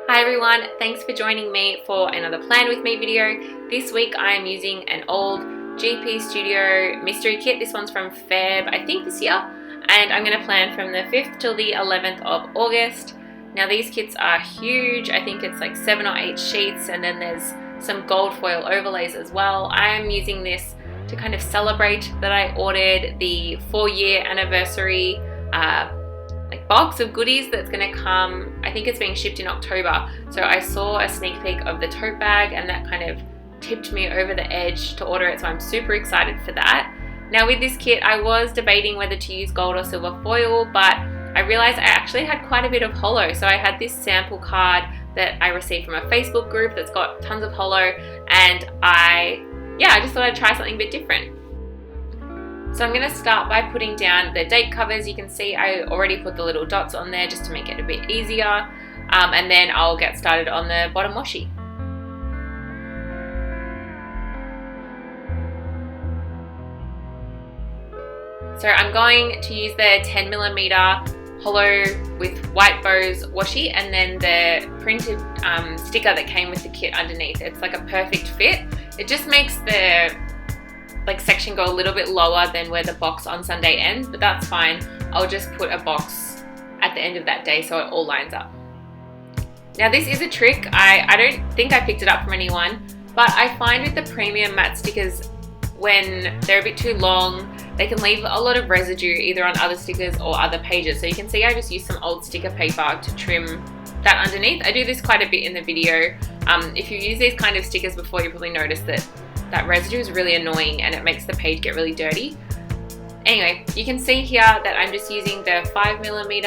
Hi everyone, thanks for joining me for another Plan With Me video. This week I am using an old Studio Mystery Kit. This one's from Feb, I think this year, and I'm going to plan from the 5th till the 11th of August. Now these kits are huge. I think it's like 7 or 8 sheets, and then there's some gold foil overlays as well. I am using this to kind of celebrate that I ordered the 4-year anniversary box of goodies that's going to come. I think it's being shipped in October, so I saw a sneak peek of the tote bag and that kind of tipped me over the edge to order it, so I'm super excited for that. Now with this kit I was debating whether to use gold or silver foil, but I realized I actually had quite a bit of holo. So I had this sample card that I received from a Facebook group that's got tons of holo, and I just thought I'd try something a bit different. So I'm going to start by putting down the date covers. You can see I already put the little dots on there just to make it a bit easier, and then I'll get started on the bottom washi. So I'm going to use the 10mm holo with white bows washi, and then the printed sticker that came with the kit underneath. It's like a perfect fit. It just makes the section go a little bit lower than where the box on Sunday ends, but that's fine. I'll just put a box at the end of that day so it all lines up. Now this is a trick. I don't think I picked it up from anyone, but I find with the premium matte stickers, when they're a bit too long, they can leave a lot of residue either on other stickers or other pages. So you can see I just used some old sticker paper to trim that underneath. I do this quite a bit in the video. If you use these kind of stickers before, you probably noticed that residue is really annoying and it makes the page get really dirty. Anyway, you can see here that I'm just using the 5mm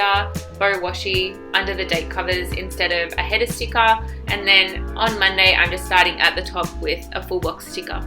bow washi under the date covers instead of a header sticker, and then on Monday I'm just starting at the top with a full box sticker.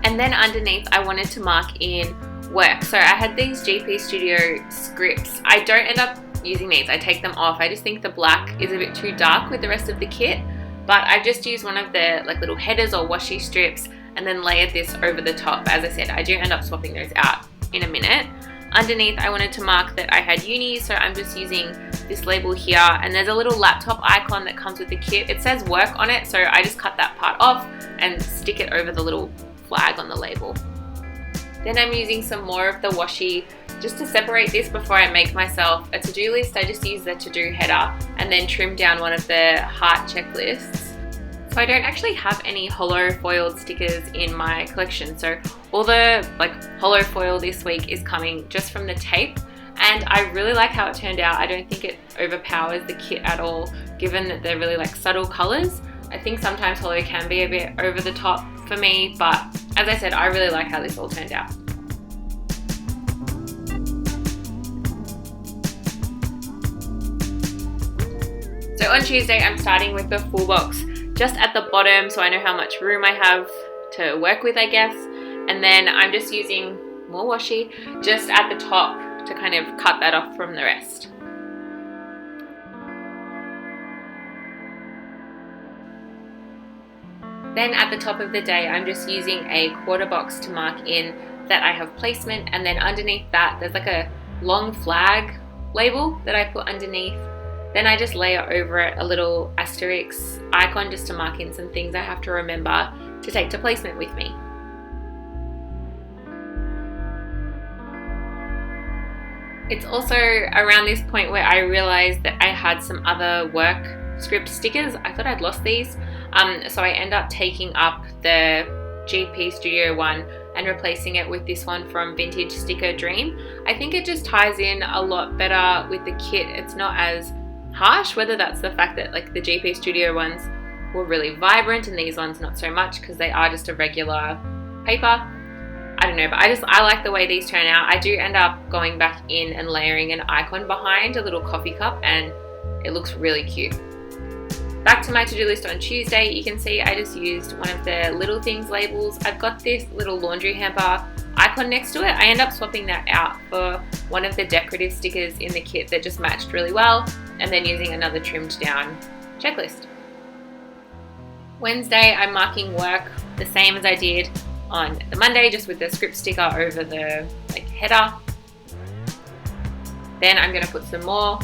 And then underneath I wanted to mark in work. So I had these GP Studio scripts. I don't end up using these, I take them off. I just think the black is a bit too dark with the rest of the kit. But I've just used one of the little headers or washi strips and then layered this over the top. As I said, I do end up swapping those out in a minute. Underneath I wanted to mark that I had uni, so I'm just using this label here, and there's a little laptop icon that comes with the kit. It says work on it, so I just cut that part off and stick it over the little flag on the label. Then I'm using some more of the washi just to separate this before I make myself a to-do list. I just use the to-do header and then trim down one of the heart checklists. So I don't actually have any holo foiled stickers in my collection. So all the holo foil this week is coming just from the tape, and I really like how it turned out. I don't think it overpowers the kit at all, given that they're really subtle colors. I think sometimes holo can be a bit over the top for me, but as I said, I really like how this all turned out. So on Tuesday, I'm starting with the full box just at the bottom, so I know how much room I have to work with, I guess. And then I'm just using more washi just at the top to kind of cut that off from the rest. Then at the top of the day, I'm just using a quarter box to mark in that I have placement, and then underneath that, there's a long flag label that I put underneath. Then I just layer over it a little asterisk icon just to mark in some things I have to remember to take to placement with me. It's also around this point where I realized that I had some other work script stickers. I thought I'd lost these, so I end up taking up the GP Studio one and replacing it with this one from Vintage Sticker Dream. I think it just ties in a lot better with the kit. It's not as harsh, whether that's the fact that the GP Studio ones were really vibrant and these ones not so much because they are just a regular paper. I don't know, but I like the way these turn out. I do end up going back in and layering an icon behind a little coffee cup, and it looks really cute. Back to my to-do list on Tuesday, you can see I just used one of the little things labels. I've got this little laundry hamper icon next to it. I end up swapping that out for one of the decorative stickers in the kit that just matched really well, and then using another trimmed down checklist. Wednesday, I'm marking work the same as I did on the Monday, just with the script sticker over the header. Then I'm going to put some more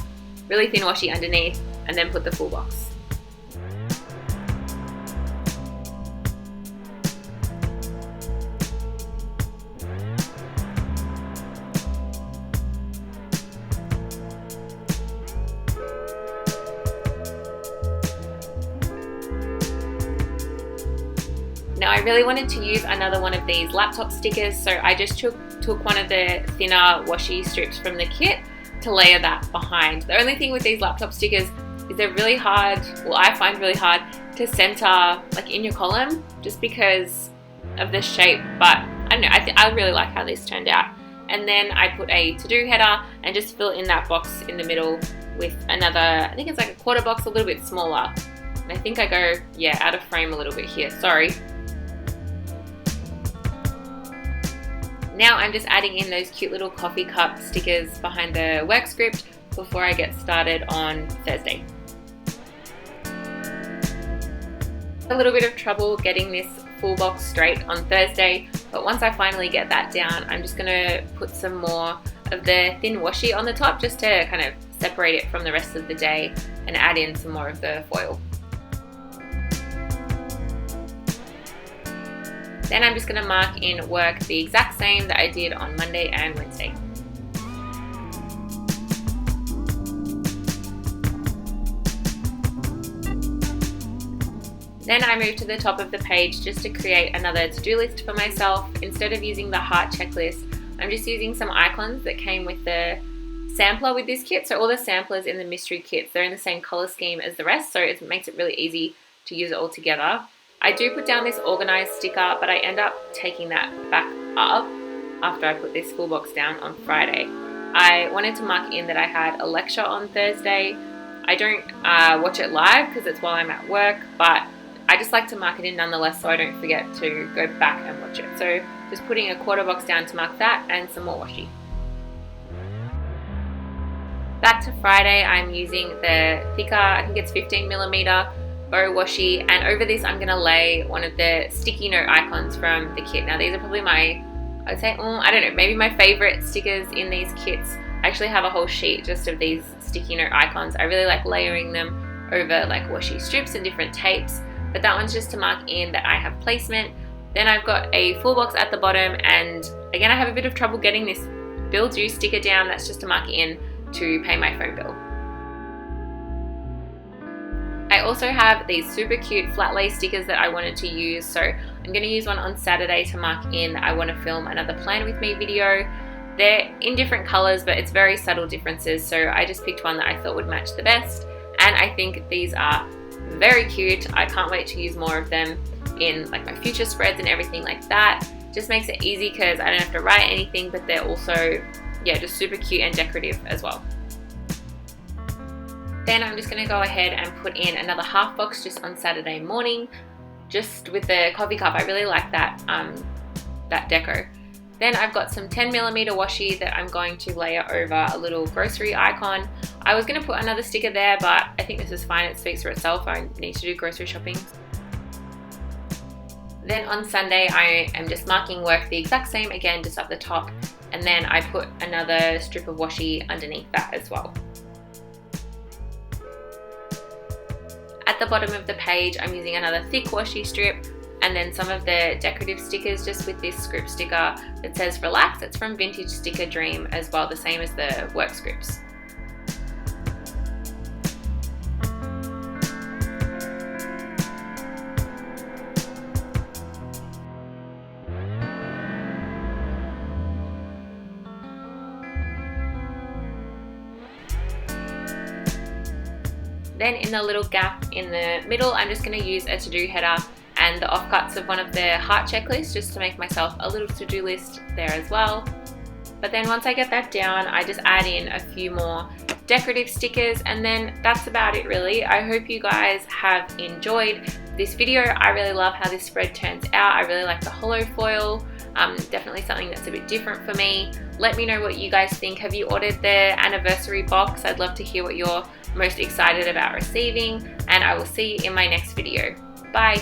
really thin washi underneath, and then put the full box. Now I really wanted to use another one of these laptop stickers, so I just took one of the thinner washi strips from the kit to layer that behind. The only thing with these laptop stickers is they're really hard, well I find really hard to center like in your column just because of the shape, but I don't know, I really like how this turned out. And then I put a to-do header and just fill in that box in the middle with another, I think it's like a quarter box, a little bit smaller. And I think I go, yeah, out of frame a little bit here, sorry. Now I'm just adding in those cute little coffee cup stickers behind the work script before I get started on Thursday. A little bit of trouble getting this full box straight on Thursday, but once I finally get that down, I'm just gonna put some more of the thin washi on the top just to kind of separate it from the rest of the day and add in some more of the foil. Then I'm just going to mark in work the exact same that I did on Monday and Wednesday. Then I move to the top of the page just to create another to-do list for myself. Instead of using the heart checklist, I'm just using some icons that came with the sampler with this kit. So all the samplers in the mystery kits, they're in the same color scheme as the rest, so it makes it really easy to use it all together. I do put down this organized sticker, but I end up taking that back up after I put this full box down on Friday. I wanted to mark in that I had a lecture on Thursday. I don't watch it live because it's while I'm at work, but I just like to mark it in nonetheless so I don't forget to go back and watch it. So just putting a quarter box down to mark that and some more washi. Back to Friday, I'm using the thicker, I think it's 15mm bow washi, and over this I'm going to lay one of the sticky note icons from the kit. Now these are probably my, I would say, I don't know, maybe my favorite stickers in these kits. I actually have a whole sheet just of these sticky note icons. I really like layering them over like washi strips and different tapes, but that one's just to mark in that I have placement. Then I've got a full box at the bottom, and again I have a bit of trouble getting this bill due sticker down. That's just to mark in to pay my phone bill. I also have these super cute flat lay stickers that I wanted to use, so I'm going to use one on Saturday to mark in that I want to film another plan with me video. They're in different colors, but it's very subtle differences, so I just picked one that I thought would match the best, and I think these are very cute. I can't wait to use more of them in like my future spreads and everything like that. Just makes it easy because I don't have to write anything, but they're also, yeah, just super cute and decorative as well. Then I'm just going to go ahead and put in another half box just on Saturday morning, just with the coffee cup. I really like that, that deco. Then I've got some 10mm washi that I'm going to layer over a little grocery icon. I was going to put another sticker there, but I think this is fine. It speaks for itself. I need to do grocery shopping. Then on Sunday, I am just marking work the exact same again, just up the top. And then I put another strip of washi underneath that as well. At the bottom of the page, I'm using another thick washi strip and then some of the decorative stickers just with this script sticker that says relax. It's from Vintage Sticker Dream as well, the same as the work scripts. Then in the little gap in the middle, I'm just going to use a to-do header and the offcuts of one of the heart checklists just to make myself a little to-do list there as well. But then once I get that down, I just add in a few more decorative stickers, and then that's about it really. I hope you guys have enjoyed this video. I really love how this spread turns out. I really like the hollow foil. Definitely something that's a bit different for me. Let me know what you guys think. Have you ordered the anniversary box? I'd love to hear what you're most excited about receiving, and I will see you in my next video. Bye.